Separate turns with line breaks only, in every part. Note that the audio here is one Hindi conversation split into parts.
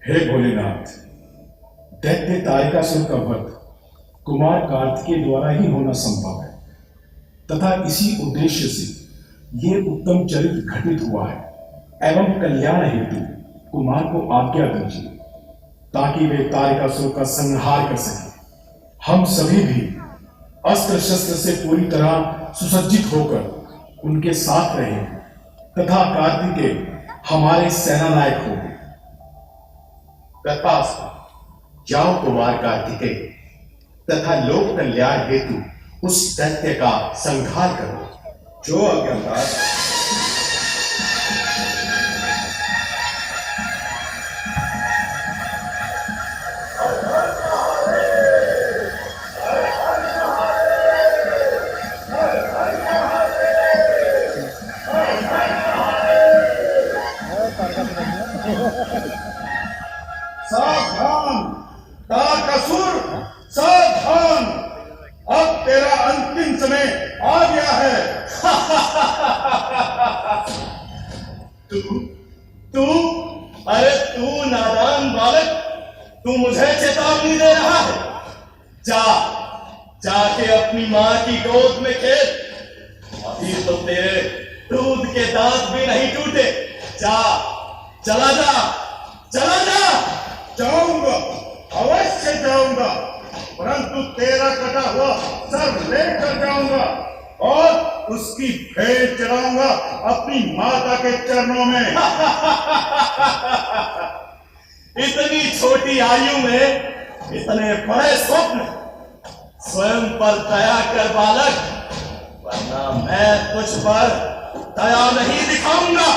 हे भोलेनाथ, दैत्य तारिकासुर का वध कुमार कार्तिकेय द्वारा ही होना संभव है तथा इसी उद्देश्य से ये उत्तम चरित्र घटित हुआ है एवं कल्याण हेतु कुमार को आज्ञा दीजिए ताकि वे तारिकासुर का संहार कर सके। हम सभी भी अस्त्र शस्त्र से पूरी तरह सुसज्जित होकर उनके साथ रहे तथा कार्तिकेय हमारे सेनानायक हो गए।
तथास्तु, जाओ कुमार कार्तिकेय तथा लोक कल्याण हेतु उस दैत्य का संहार करो।
जो आज्ञाकार।
सावधान तारकासुर, सावधान, अब तेरा अंतिम समय आ गया है।
तू अरे तू नादान बालक, तू मुझे चेतावनी दे रहा है। जाके अपनी माँ की गोद में खेल, अभी तो तेरे दूध के दांत भी नहीं टूटे। चला जा।
जाऊंगा, अवश्य जाऊंगा, परंतु तेरा कटा हुआ सर लेकर जाऊंगा और उसकी भेंट चढ़ाऊंगा अपनी माता के चरणों में।
इतनी छोटी आयु में इतने बड़े स्वप्न, स्वयं पर दया कर बालक, वरना मैं तुझ पर दया नहीं दिखाऊंगा।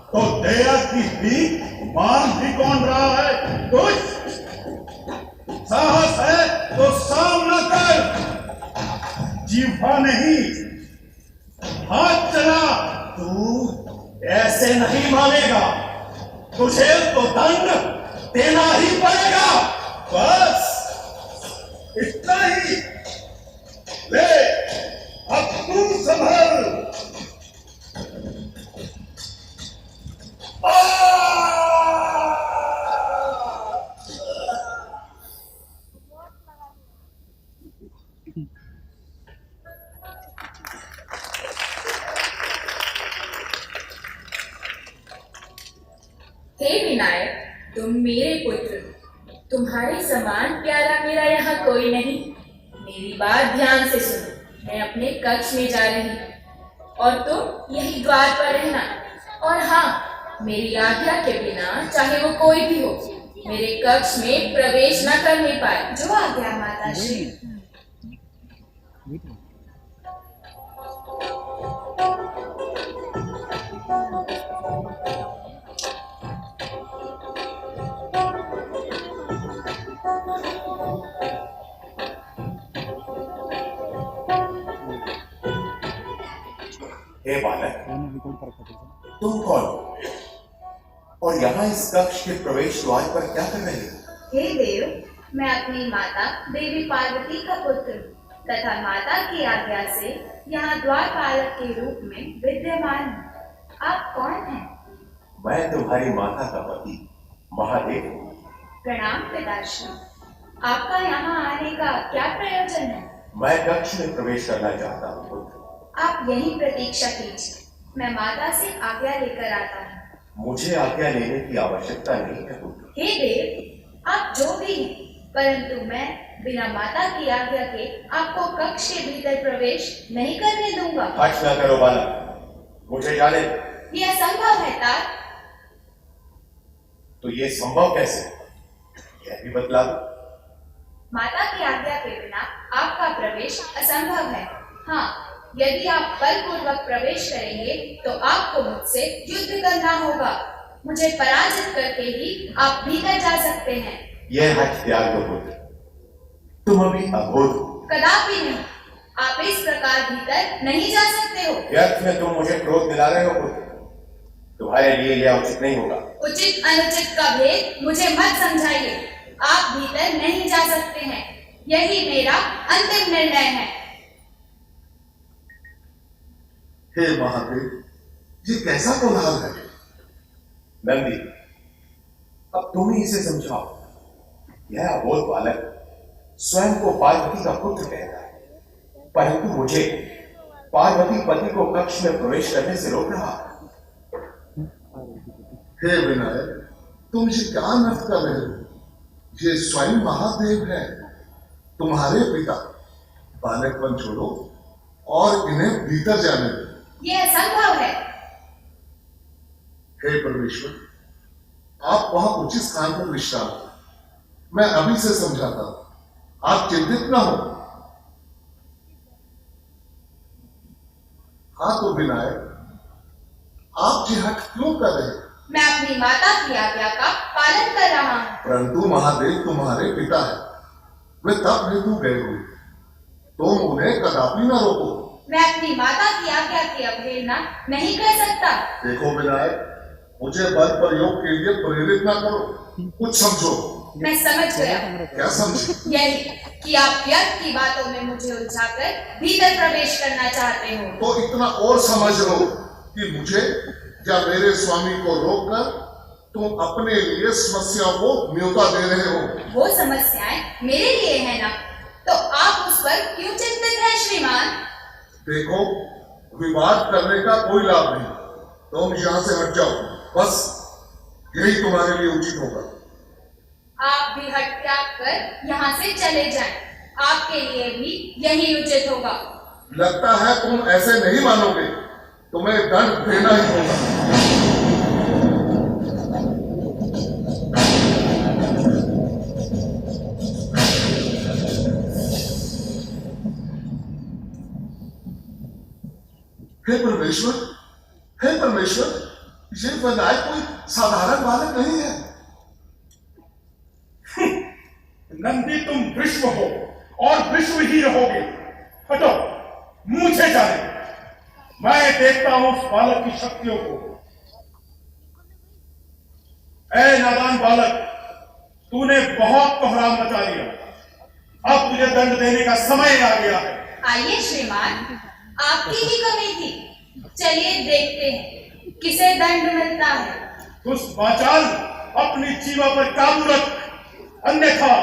तो दया की भीख मांग भी कौन रहा है? कुछ साहस है तो सामना कर, जीवा नहीं, हाथ चला।
तू ऐसे नहीं मानेगा, तुझे तो दंड देना ही पड़ेगा।
बस इतना ही, ले अब तू संभल।
हे विनायक, तुम मेरे पुत्र, तुम्हारे समान प्यारा मेरा यहाँ कोई नहीं। मेरी बात ध्यान से सुनो, मैं अपने कक्ष में जा रही हूँ और तुम यही द्वार पर रहना। और हाँ, मेरी आज्ञा के बिना चाहे वो कोई भी हो, मेरे कक्ष में प्रवेश न करने पाए।
जो आज्ञा माता श्री।
हे बालक, तुम कौन हो और यहाँ इस कक्ष के प्रवेश द्वार पर क्या कर रहे हो?
हे देव, मैं अपनी माता देवी पार्वती का पुत्र हूँ तथा माता की आज्ञा से यहाँ द्वारपालक के रूप में विद्यमान हूँ। आप कौन हैं?
मैं तुम्हारी माता का पति महादेव हूँ।
प्रणाम पिताश्री, आपका यहाँ आने का क्या प्रयोजन है?
मैं कक्ष में प्रवेश करना चाहता हूँ पुत्र।
आप यही प्रतीक्षा कीजिए, मैं माता से आज्ञा लेकर आता हूँ।
मुझे आज्ञा लेने की आवश्यकता नहीं है पुत्र।
हे देव, आप जो भी हैं, परंतु मैं बिना माता की आज्ञा के आपको कक्ष के भीतर प्रवेश नहीं करने दूंगा।
हर्ष न करो बालक, मुझे जाने दो।
यह असंभव है तात।
तो ये संभव कैसे? यह भी बतला दो।
माता की आज्ञा के बिना आपका प्रवेश असंभव है। हाँ, यदि आप बलपूर्वक प्रवेश करेंगे तो आपको मुझसे युद्ध करना होगा। मुझे पराजित करके ही आप भीतर जा सकते हैं।
यह हठ त्याग दो पुत्र, तुम अभी अबोध हो।
कदापि नहीं, आप इस प्रकार भीतर नहीं जा सकते हो।
व्यर्थ में तुम मुझे क्रोध दिला रहे हो पुत्र, तुम्हारे लिए यह उचित नहीं होगा।
उचित अनुचित का भेद मुझे मत समझाइए। आप भीतर नहीं जा सकते हैं, यही मेरा अंतिम निर्णय है।
हे महादेव, ये कैसा कोलाहल है?
नंदी, अब तुम ही इसे समझाओ। यह अबोध बालक स्वयं को पार्वती का पुत्र कहता है, परंतु मुझे पार्वती पति को कक्ष में प्रवेश करने से रोक रहा है।
हे विनायक, तुम ये क्या नर्थ कर रहे हो? ये स्वयं महादेव है, तुम्हारे पिता। बालकपन छोड़ो और इन्हें भीतर जाने दो।
यह असंभव है।
हे परमेश्वर, आप वहां उचित स्थान पर विश्राम करें। मैं अभी से समझाता हूं, आप चिंतित ना हो। हाँ तो विनायक, आप ये हट क्यों कर रहे हैं?
मैं अपनी माता की आज्ञा का पालन कर रहा हूँ।
परंतु महादेव तुम्हारे पिता है, वे तब हेतु गए हुए, तुम उन्हें कदापि न रोको।
मैं अपनी माता की आज्ञा की अवहेलना नहीं कर सकता।
देखो विनायक, मुझे बल प्रयोग के लिए प्रेरित ना करो, कुछ समझो।
मैं समझ गया।
क्या समझे?
यही कि आप व्यर्थ की बातों में मुझे उलझाकर भीतर प्रवेश करना चाहते हो।
तो इतना और समझ लो कि मुझे या मेरे स्वामी को रोककर तुम अपने लिए समस्याओं को न्योता दे रहे हो।
वो समस्याएं मेरे लिए है ना, तो आप उस पर क्यों चिंतित हैं श्रीमान?
देखो, विवाद करने का कोई लाभ नहीं, तुम यहाँ से हट जाओ, बस यही तुम्हारे लिए उचित होगा।
आप भी हट त्याग कर यहाँ से चले जाएं। आपके लिए भी यही उचित होगा।
लगता है तुम ऐसे नहीं मानोगे, तुम्हें दंड देना ही होगा। हे परमेश्वर, हे परमेश्वर, ये विनायक कोई साधारण बालक नहीं है।
नंदी, तुम विश्व हो और विश्व ही रहोगे। हटो, मुझे जाने। मैं देखता हूं उस बालक की शक्तियों को। ऐ नादान बालक, तूने बहुत कोहराम मचा लिया। अब तुझे दंड देने का समय आ गया है।
आइए श्रीमान, आपकी ही कमी थी। चलिए देखते हैं किसे दंड मिलता है।
दुष्ट वाचाल, अपनी जीवा पर काबू रख, अन्यथा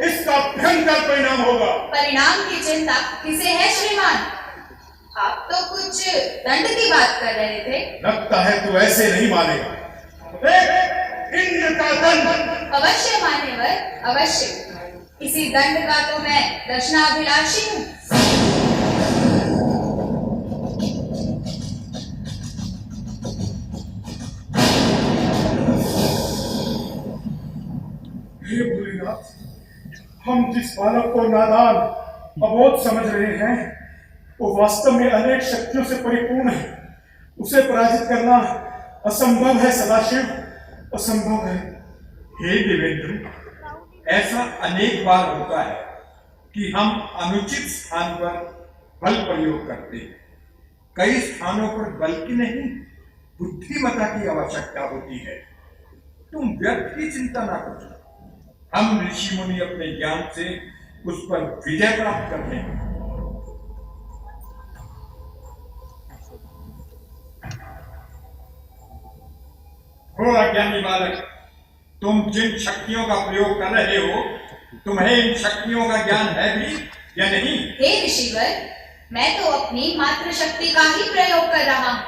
इसका भयंकर परिणाम होगा।
परिणाम की चिंता किसे है श्रीमान? आप तो कुछ दंड की बात कर रहे थे।
लगता है तू ऐसे नहीं मानेगा। देख, इंद्र का दंड।
अवश्य मान्यवर, अवश्य। इसी दंड का तो मैं दर्शनाभिलाषी हूँ।
हे भोलेनाथ, हम जिस बालक को नादान अबोध समझ रहे हैं, वो वास्तव में अनेक शक्तियों से परिपूर्ण है। उसे पराजित करना असंभव है सदाशिव, असंभव है।
हे देवेंद्र, ऐसा अनेक बार होता है कि हम अनुचित स्थान पर बल प्रयोग करते हैं। कई स्थानों पर बल की नहीं, बुद्धिमता की आवश्यकता होती है। तुम व्यर्थ की चिंता ना करो, हम ऋषि मुनि अपने ज्ञान से उस पर विजय प्राप्त करते हैं। हो अज्ञानी बालक, तुम जिन शक्तियों का प्रयोग कर रहे हो, तुम्हें इन शक्तियों का ज्ञान है भी या नहीं?
हे ऋषिवर, मैं तो अपनी मातृ शक्ति का ही प्रयोग कर रहा हूँ।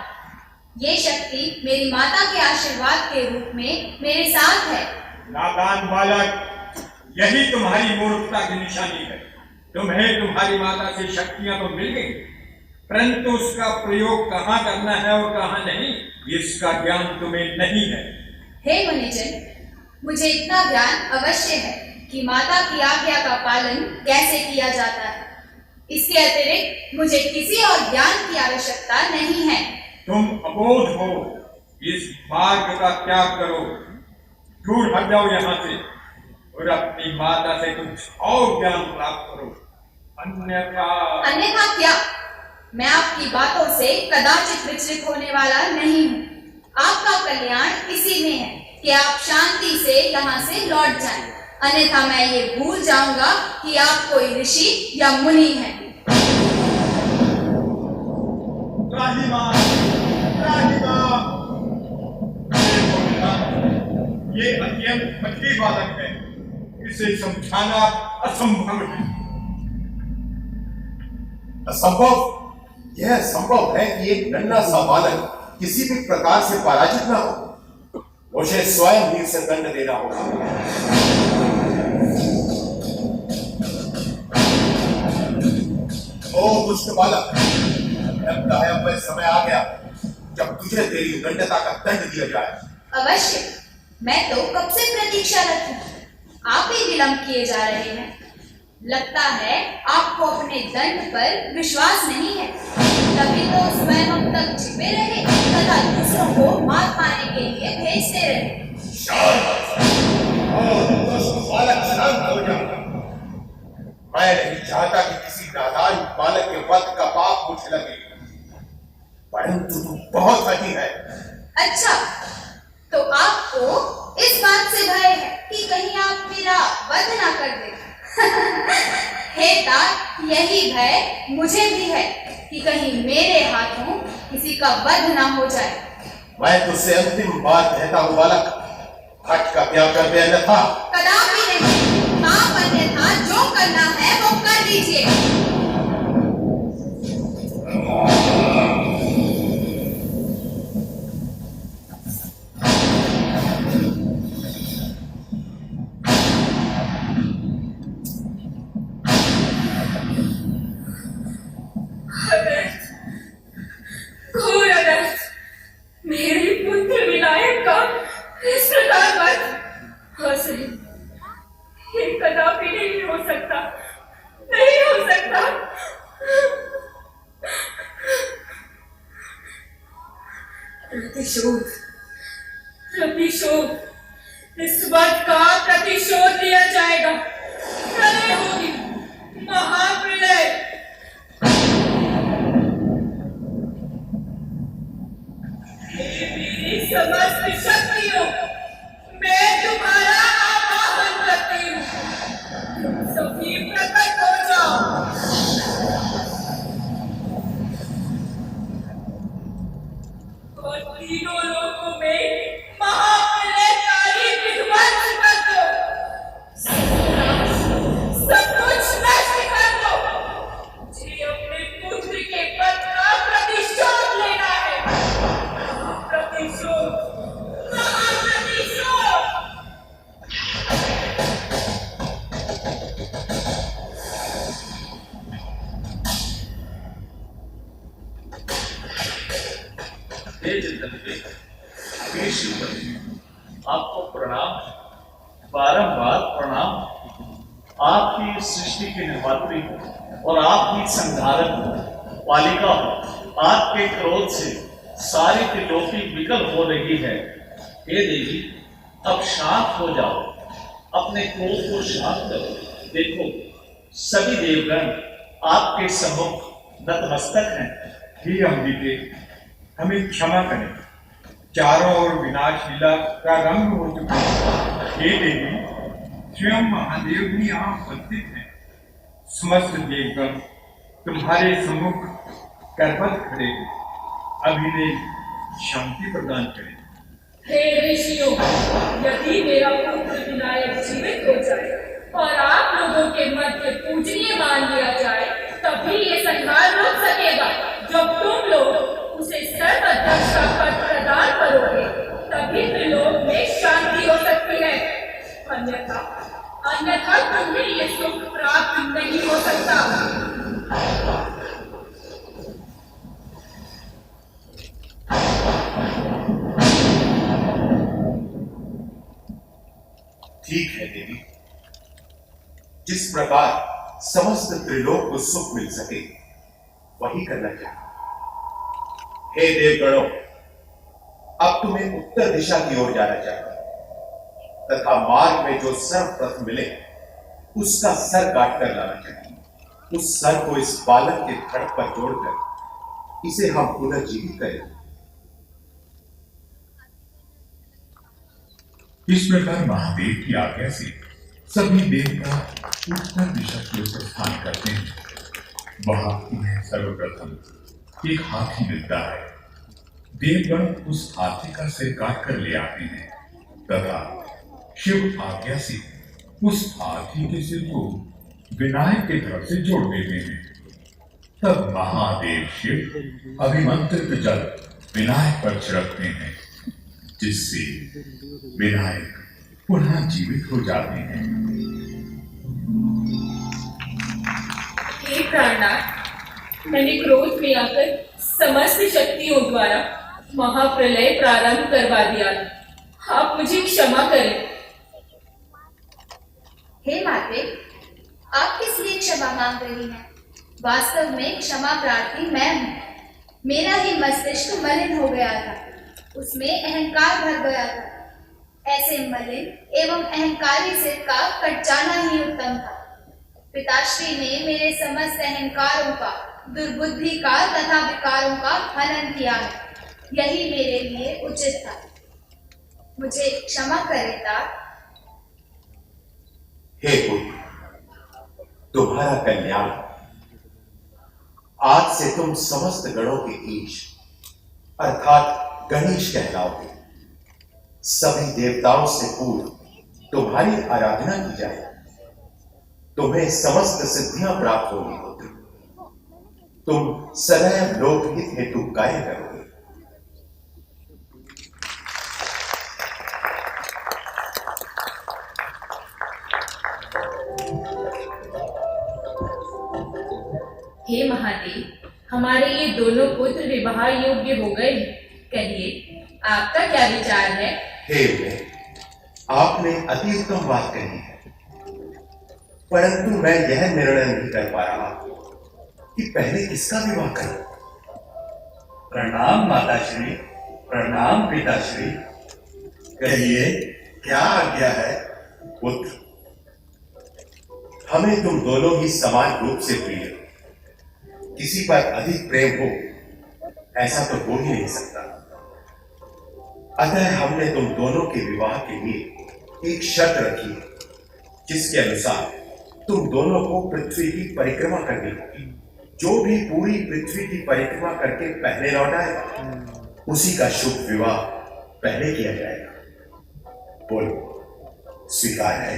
ये शक्ति मेरी माता के आशीर्वाद के रूप में मेरे साथ है।
नादान बालक, यही तुम्हारी मूर्खता की निशानी है। तुम्हें तुम्हारी माता से शक्तियां तो मिल गई, परंतु उसका प्रयोग कहाँ करना है और कहाँ नहीं, इसका ज्ञान तुम्हें नहीं है।
हे मुनिजन, मुझे इतना ज्ञान अवश्य है कि माता की आज्ञा का पालन कैसे किया जाता है। इसके अतिरिक्त मुझे किसी और ज्ञान की आवश्यकता नहीं है।
तुम अबोध हो, इस मार्ग का त्याग करो, दूर हट जाओ यहाँ से और अपनी माता से कुछ और ज्ञान प्राप्त करो,
अन्यथा क्या? मैं आपकी बातों से कदाचित विचलित होने वाला नहीं हूँ। आपका कल्याण इसी में है कि आप शांति से यहाँ से लौट जाएं, अन्यथा मैं ये भूल जाऊंगा कि आप कोई ऋषि या मुनि हैं।
ये अत्यंत पतली बालक है, इसे समझाना असंभव है।
असंभव? यह संभव है कि एक नन्हा सा बालक किसी भी प्रकार से पराजित ना हो। मुझे स्वयं ही इसे दंड देना होगा। ओ दुष्ट बालक, लगता है अब वह समय आ गया जब तुझे तेरी दंडता का दंड दिया जाए।
अवश्य, मैं तो कब से प्रतीक्षारत हूँ। आप ही विलंब किए जा रहे हैं। लगता है आपको अपने दंड पर विश्वास नहीं है, तभी तो स्वयं अब तक छिपे रहे तथा दूसरों को मार खाने के लिए भेजते रहे।
बालक शांत हो जा। मैं नहीं चाहता कि किसी नादान बालक के वध का पाप मुझे लगे, परंतु तू बहुत हठी है।
अच्छा, तो आपको इस बात से भय है कि कहीं आप मेरा वध ना कर दे। हे तात, यही भय मुझे भी है कि कहीं मेरे हाथों किसी का वध ना हो जाए।
मैं तुझसे अंतिम बात कहता हूँ बालक, हट का क्या कर दे अन्यथा।
कदापि नहीं। आप अन्यथा जो करना है वो कर दीजिए।
घोर अनर्थ, मेरे पुत्र विनायक का इस प्रकार वध असली, ये कदापि नहीं हो सकता, नहीं हो सकता। प्रतिशोध, प्रतिशोध, इस वध का प्रतिशोध लिया जाएगा। प्रलय होगी, महाप्रलय। मेरी समस्त शक्तियों, मैं तुम्हारा आवाहन करती हूँ, तुम सभी प्रकट हो जाओ। और तीनों लोगों में महाप्रलयकारी विध्वंस कर दो, सब कुछ नष्ट कर दो। मुझे अपने पुत्र के पद का प्रतिशोध लेना है। प्रतिशोध, महाप्रतिशोध।
हे चिंतन, हे शिवपति, आपको प्रणाम, बारंबार प्रणाम। आपकी सृष्टि की निर्मात्री और आपकी संधारक पालिका हो, आपके क्रोध से सारी त्रिलोकी विकल हो रही है। हे देवी, अब शांत हो जाओ, अपने क्रोध को शांत करो। देखो, सभी देवगण आपके सम्मुख नतमस्तक हैं।
हे अम्बिके, हमें क्षमा करें, चारों ओर विनाश लीला प्रारंभ हो चुका है। हे देवी, स्वयं महादेव भी यहाँ उपस्थित हैं। समस्त देवगण तुम्हारे सम्मुख करबद्ध खड़े हैं, अभिनय शांति प्रदान करें।
हे ऋषियों, यदि मेरा पुत्र विनायक जीवित हो जाए और आप लोगों के मध्य पूजनीय मान लिया जाए, तभी ये संहार रुक सकेगा। जब तुम लोग उसे सर्वअध्यक्ष का पद प्रदान करोगे, तभी त्रिलोक में शांति हो सकती है। अन्यथा अन्यथा तुम्हें ये सुख प्राप्त नहीं हो सकता।
ठीक है देवी, जिस प्रकार समस्त त्रिलोक को सुख मिल सके वही करना चाहिए। हे देवगणों, अब तुम्हें उत्तर दिशा की ओर जाना चाहिए तथा मार्ग में जो सर्वप्रथम मिले उसका सर काट कर लाना चाहिए। उस सर को इस बालक के धड़ पर जोड़कर इसे हम पुनर्जीवित करें।
इस प्रकार महादेव की आज्ञा से सभी देवता उत्तर दिशा की ओर प्रस्थान करते हैं। वहां उन्हें सर्वप्रथम एक हाथी मिलता है। देवगण उस हाथी का सिर काट कर ले आते हैं तथा शिव आज्ञा से उस हाथी के सिर को विनायक के धड़ से जोड़ देते हैं। तब महादेव शिव अभिमंत्रित जल विनायक पर छिड़कते हैं, जिससे विनायक पुनः जीवित हो जाते हैं।
हे प्राणनाथ, मैंने क्रोध में आकर समस्त शक्तियों द्वारा महाप्रलय प्रारंभ करवा दिया। आप मुझे क्षमा करें।
हे माते, आप किस लिए क्षमा मांग रही हैं? वास्तव में क्षमा प्रार्थी मैं हूँ। मेरा ही मस्तिष्क मलिन हो गया था, उसमें अहंकार भर गया था। ऐसे मलिन एवं अहंकारी सिर का कट जाना ही उत्तम था। पिताश्री ने मेरे समस्त अहंकारों का, दुर्बुद्धि का तथा विकारों का हनन किया है। यही मेरे लिए उचित था। मुझे क्षमा करें तात।
हे पुत्र, तुम्हारा कल्याण। आज से तुम समस्त गणों के ईश अर्थात गणेश कहलाओगे। सभी देवताओं से पूर्व तुम्हारी आराधना की जाए। तुम्हें समस्त सिद्धियां प्राप्त होंगी पुत्र। तुम सदैव लोकहित हेतु कार्य करोगे।
हे महादेव, हमारे ये दोनों पुत्र विवाह योग्य हो गए। कहिए, आपका क्या विचार है?
हे उदय, आपने अति उत्तम बात कही है, परंतु मैं यह निर्णय नहीं कर पा रहा कि पहले किसका विवाह करूं।
प्रणाम माताश्री, प्रणाम पिताश्री। कहिए, क्या आज्ञा है?
पुत्र, हमें तुम दोनों ही समान रूप से प्रिय। किसी पर अधिक प्रेम हो ऐसा तो हो ही नहीं सकता। अतः हमने तुम दोनों के विवाह के लिए एक शर्त रखी है, जिसके अनुसार तुम दोनों को पृथ्वी की परिक्रमा करनी होगी। जो भी पूरी पृथ्वी की परिक्रमा करके पहले लौट आएगा, उसी का शुभ विवाह पहले किया जाएगा। बोलो, स्वीकार है?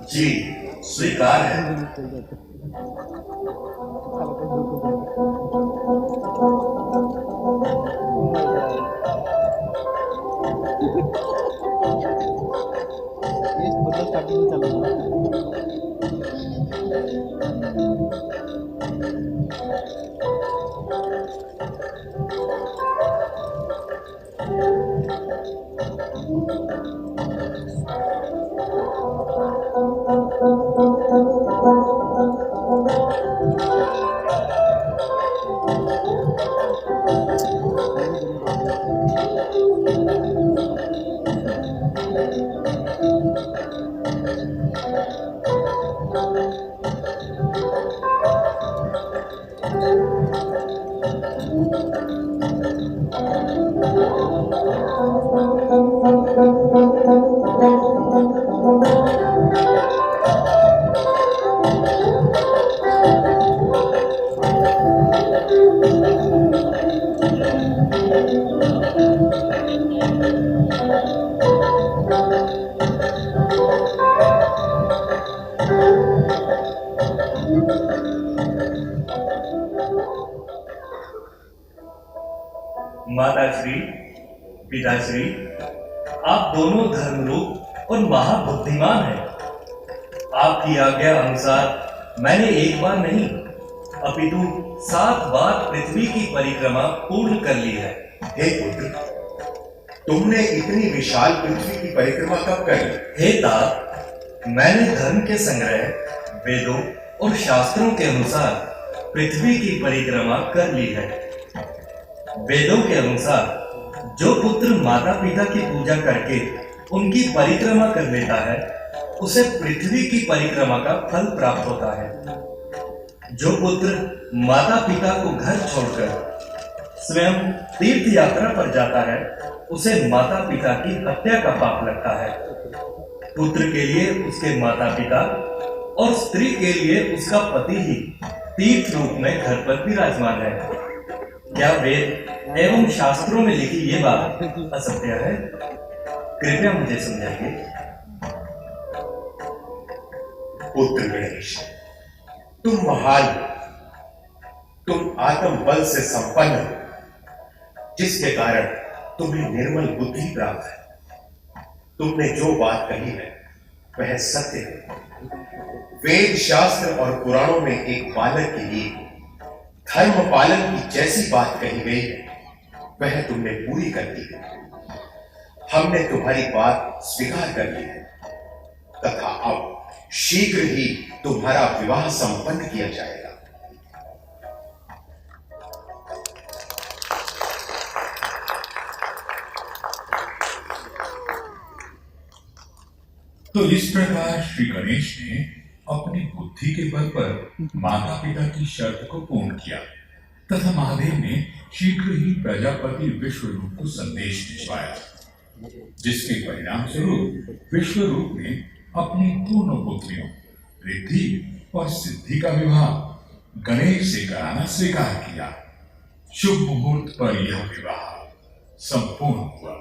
जी, स्वीकार है।
माताश्री, पिताश्री, आप दोनों धर्मरूप और महाबुद्धिमान हैं। आपकी आज्ञा अनुसार मैंने एक बार नहीं अपितु 7 बार पृथ्वी की परिक्रमा पूर्ण कर ली है।
हे पुत्र, तुमने इतनी विशाल पृथ्वी की परिक्रमा कब कर ली?
हे तात, मैंने धर्म के संग्रह, वेदों और शास्त्रों के अनुसार पृथ्वी की परिक्रमा कर ली है। वेदों के अनुसार जो पुत्र माता पिता की पूजा करके उनकी परिक्रमा कर लेता है, उसे पृथ्वी की परिक्रमा का फल प्राप्त होता है। जो पुत्र माता पिता को घर छोड़कर स्वयं तीर्थ यात्रा पर जाता है, उसे माता पिता की हत्या का पाप लगता है। पुत्र के लिए उसके माता पिता और स्त्री के लिए उसका पति ही तीर्थ रूप में घर पर विराजमान है। क्या वेद एवं शास्त्रों में लिखी ये बात असत्य है? कृपया मुझे समझाइए।
पुत्र गणेश, तुम महान हो, तुम आत्म बल से संपन्न हो, जिसके कारण तुम्हें निर्मल बुद्धि प्राप्त है। तुमने जो बात कही है वह सत्य है। वेद शास्त्र और पुराणों में एक बालक के लिए धर्म पालन की जैसी बात कही गई है वह तुमने पूरी कर दी है। हमने तुम्हारी बात स्वीकार कर ली है तथा अब शीघ्र ही तुम्हारा विवाह संपन्न किया जाएगा।
तो इस प्रकार श्री गणेश ने अपनी बुद्धि के बल पर माता पिता की शर्त को पूर्ण किया तथा महादेव ने शीघ्र ही प्रजापति विश्वरूप को संदेश भिजवाया, जिसके परिणाम स्वरूप विश्वरूप ने अपनी दोनों पुत्रियों रिद्धि और सिद्धि का विवाह गणेश से कराना स्वीकार किया। शुभ मुहूर्त पर यह विवाह संपूर्ण हुआ।